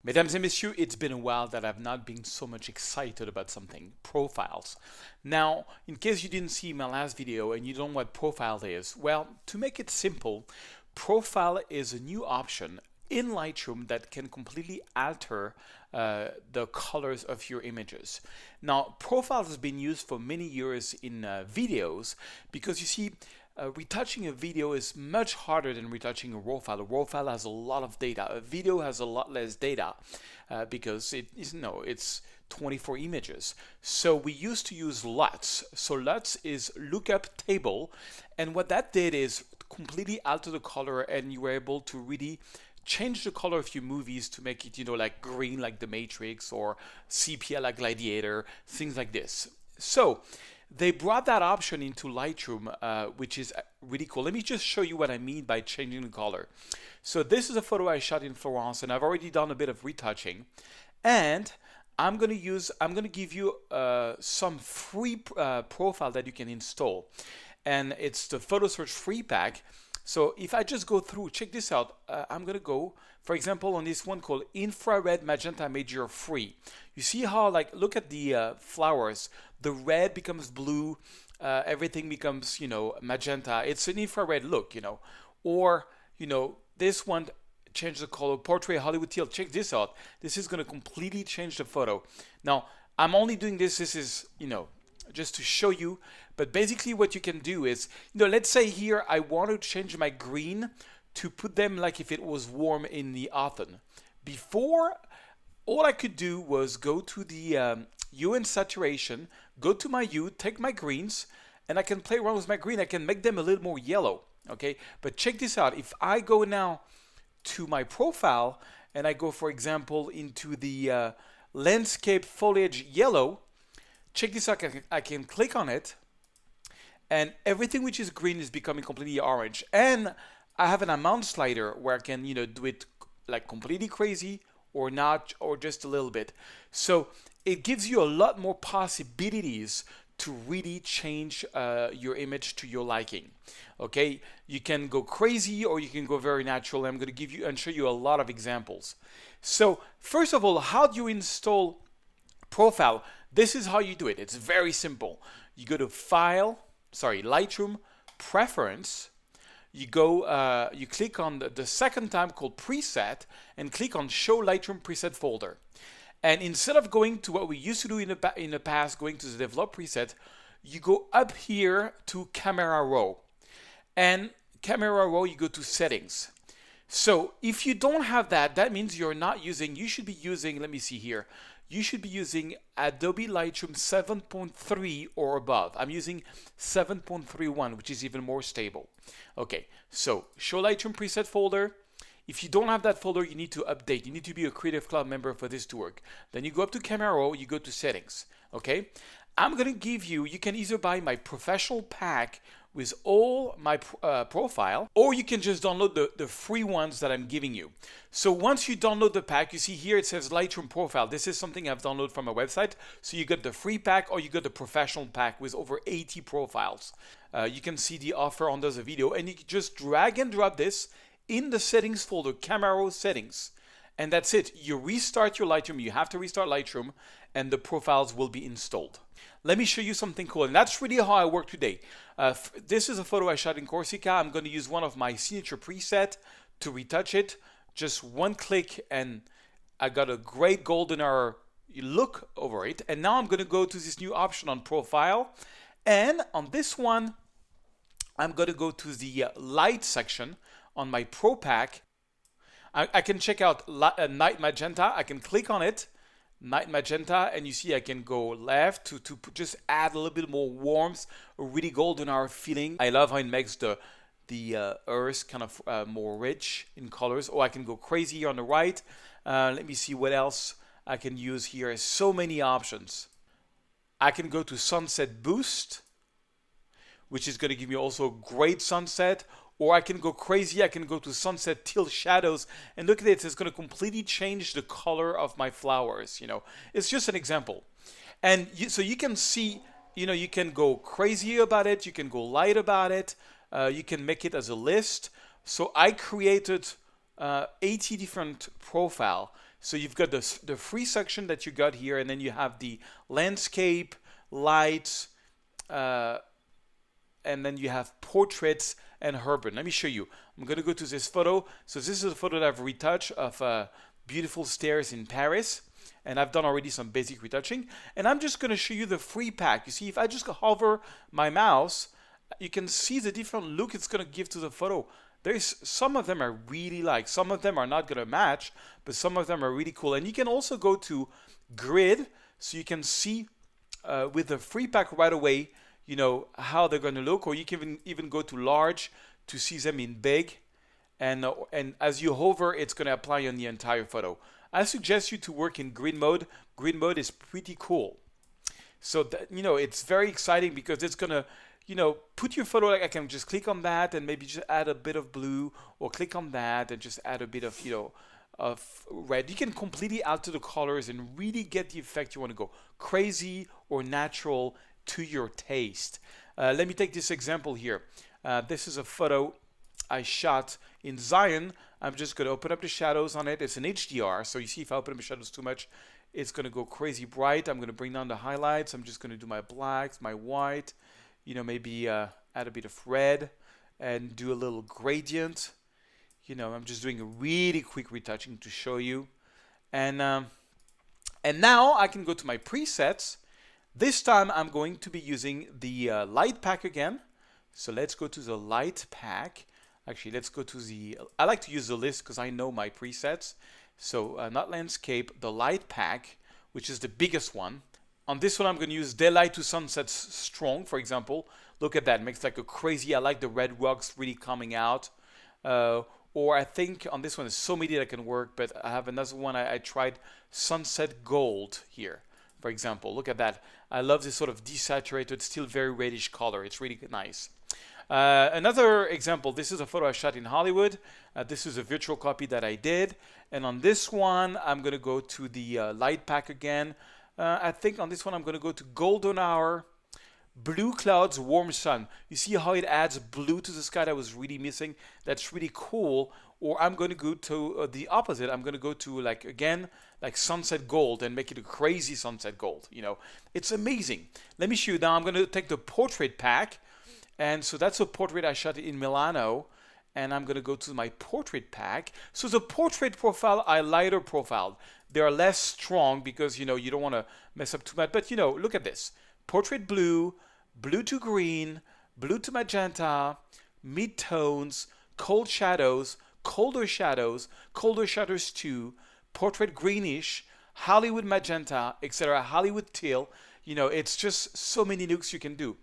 Mesdames et messieurs, it's been a while that I've not been so much excited about something, profiles. Now, in case you didn't see my last video and you don't know what profile is, well, to make it simple, profile is a new option in Lightroom that can completely alter the colors of your images. Now, profile has been used for many years in videos because you see, retouching a video is much harder than retouching a RAW file. A RAW file has a lot of data. A video has a lot less data because it's 24 images. So we used to use LUTs. So LUTs is lookup table, and what that did is completely alter the color, and you were able to really change the color of your movies to make it, like green like The Matrix or sepia like Gladiator, things like this. So they brought that option into Lightroom, which is really cool. Let me just show you what I mean by changing the color. So this is a photo I shot in Florence, and I've already done a bit of retouching. And I'm gonna give you some free profile that you can install, and it's the Photo Search free pack. So if I just go through, check this out. I'm gonna go, for example, on this one called Infrared Magenta Major Free. You see how, look at the flowers. The red becomes blue, everything becomes, magenta. It's an infrared look, Or, this one, change the color, Portrait Hollywood Teal. Check this out. This is gonna completely change the photo. Now, I'm only doing this is, just to show you, but basically what you can do is, let's say here I want to change my green to put them like if it was warm in the autumn. Before, all I could do was go to the hue and saturation, go to my hue, take my greens, and I can play around with my green. I can make them a little more yellow, okay? But check this out. If I go now to my profile and I go, for example, into the landscape foliage yellow, check this out. I can click on it, and everything which is green is becoming completely orange. And I have an amount slider where I can, do it like completely crazy or not, or just a little bit. So it gives you a lot more possibilities to really change your image to your liking. Okay, you can go crazy or you can go very natural. I'm going to give you and show you a lot of examples. So first of all, how do you install profile? This is how you do it. It's very simple. You go to Lightroom, Preference. You go, you click on the second tab called Preset and click on Show Lightroom Preset Folder. And instead of going to what we used to do in the past, going to the Develop Preset, you go up here to Camera Raw. And Camera Raw, you go to Settings. So if you don't have that, that means you should be using, let me see here, you should be using Adobe Lightroom 7.3 or above. I'm using 7.31, which is even more stable. Okay, so Show Lightroom Preset Folder. If you don't have that folder, you need to update. You need to be a Creative Cloud member for this to work. Then you go up to Camera Raw, you go to Settings. Okay, I'm going to give you, you can either buy my professional pack with all my profile, or you can just download the free ones that I'm giving you. So once you download the pack, you see here it says Lightroom Profile. This is something I've downloaded from my website. So you got the free pack or you got the professional pack with over 80 profiles. You can see the offer under the video, and you can just drag and drop this in the settings folder, Camera Raw Settings. And that's it. You restart your Lightroom. You have to restart Lightroom, and the profiles will be installed. Let me show you something cool, and that's really how I work today. This is a photo I shot in Corsica. I'm going to use one of my signature preset to retouch it. Just one click, and I got a great golden hour look over it. And now I'm going to go to this new option on Profile, and on this one, I'm going to go to the Light section on my Pro Pack. I can check out Night Magenta. I can click on it, Night Magenta, and you see I can go left to just add a little bit more warmth, a really golden hour feeling. I love how it makes the earth kind of more rich in colors. Or I can go crazy on the right. Let me see what else I can use here. So many options. I can go to Sunset Boost, which is going to give me also great sunset. Or I can go crazy, I can go to Sunset Teal Shadows, and look at it, it's going to completely change the color of my flowers, It's just an example. And so you can see, you can go crazy about it, you can go light about it, you can make it as a list. So I created 80 different profile So you've got the free section that you got here, and then you have the landscape, lights, and then you have portraits and urban. Let me show you. I'm going to go to this photo. So this is a photo that I've retouched of beautiful stairs in Paris. And I've done already some basic retouching. And I'm just going to show you the free pack. You see, if I just hover my mouse, you can see the different look it's going to give to the photo. There's some of them I really like. Some of them are not going to match, but some of them are really cool. And you can also go to grid, so you can see with the free pack right away, you know, how they're going to look. Or you can even go to large to see them in big. And as you hover, it's going to apply on the entire photo. I suggest you to work in grid mode. Grid mode is pretty cool. So that, you know, it's very exciting because it's going to, you know, put your photo, like I can just click on that and maybe just add a bit of blue, or click on that and just add a bit of, you know, of red. You can completely alter the colors and really get the effect you want to go. Crazy or natural to your taste. Let me take this example here. This is a photo I shot in Zion. I'm just going to open up the shadows on it. It's an HDR, so you see if I open up the shadows too much, it's going to go crazy bright. I'm going to bring down the highlights. I'm just going to do my blacks, my white, you know, maybe add a bit of red and do a little gradient. You know, I'm just doing a really quick retouching to show you. And now I can go to my presets. This time I'm going to be using the light pack again. So let's go to the light pack. Actually, let's go to the, I like to use the list because I know my presets. So not landscape, the light pack, which is the biggest one. On this one, I'm going to use daylight to sunset strong, for example. Look at that, it makes like a crazy, I like the red rocks really coming out. Or I think on this one, there's so many that can work, but I have another one I tried, sunset gold here, for example. Look at that. I love this sort of desaturated, still very reddish color. It's really nice. Another example, this is a photo I shot in Hollywood. This is a virtual copy that I did. And on this one, I'm going to go to the light pack again. I think on this one, I'm going to go to golden hour, blue clouds, warm sun. You see how it adds blue to the sky that was really missing? That's really cool. Or I'm going to go to the opposite. I'm going to go to, like, again, like sunset gold and make it a crazy sunset gold. You know, it's amazing. Let me show you now. I'm going to take the portrait pack. And so that's a portrait I shot in Milano, and I'm going to go to my portrait pack. So the portrait profile, I lighter profiled. They are less strong because, you know, you don't want to mess up too much. But, you know, look at this. Portrait blue, blue to green, blue to magenta, mid-tones, cold shadows, colder shadows too, portrait greenish, Hollywood magenta, etc., Hollywood teal. You know, it's just so many looks you can do.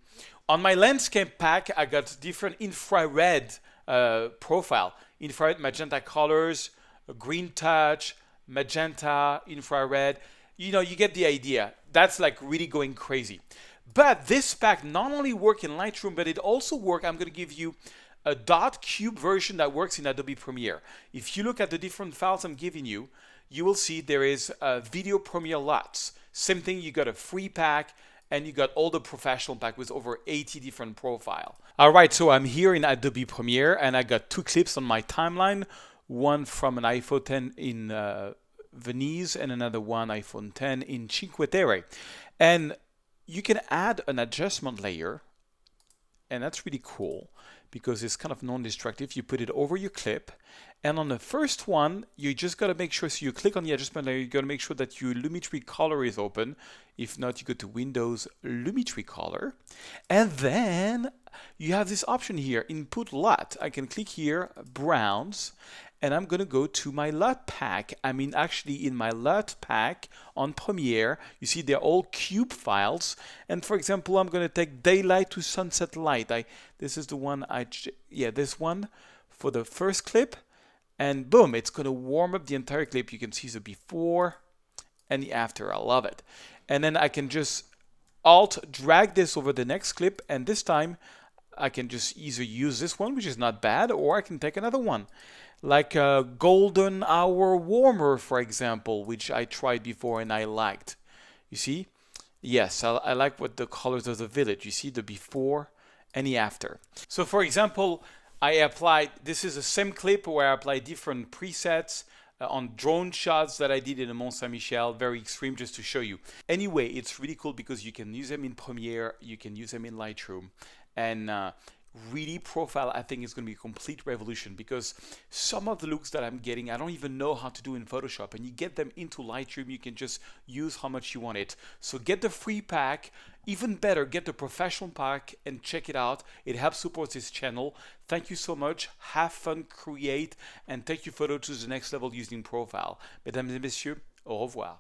On my landscape pack, I got different infrared profile. Infrared magenta colors, green touch, magenta, infrared. You know, you get the idea. That's like really going crazy. But this pack not only works in Lightroom, but it also works. I'm going to give you a .cube version that works in Adobe Premiere. If you look at the different files I'm giving you, you will see there is Video Premiere LUTs. Same thing, you got a free pack, and you got all the professional pack with over 80 different profile. All right, so I'm here in Adobe Premiere, and I got two clips on my timeline. One from an iPhone 10 in Venice, and another one iPhone 10 in Cinque Terre. And you can add an adjustment layer, and that's really cool because it's kind of non-destructive. You put it over your clip, and on the first one, you just got to make sure, so you click on the adjustment layer, you got to make sure that your Lumetri color is open. If not, you go to Windows, Lumetri color, and then you have this option here, Input LUT. I can click here, Browns, and I'm going to go to my LUT pack. I mean, actually in my LUT pack on Premiere, you see they're all cube files. And for example, I'm going to take daylight to sunset light. This is the one this one for the first clip. And boom, it's going to warm up the entire clip. You can see the before and the after. I love it. And then I can just Alt drag this over the next clip. And this time I can just either use this one, which is not bad, or I can take another one. Like a golden hour warmer, for example, which I tried before and I liked. You see? Yes, I like what the colors of the village. You see the before and the after. So for example, I applied, this is the same clip where I apply different presets. on drone shots that I did in the Mont Saint-Michel, very extreme, just to show you. Anyway, it's really cool because you can use them in Premiere, you can use them in Lightroom, and really profile, I think, is going to be a complete revolution, because some of the looks that I'm getting I don't even know how to do in Photoshop, and you get them into Lightroom, you can just use how much you want it. So get the free pack, even better, get the professional pack and check it out. It helps support this channel. Thank you so much. Have fun, create, and take your photo to the next level using Profile. Mesdames et messieurs, au revoir.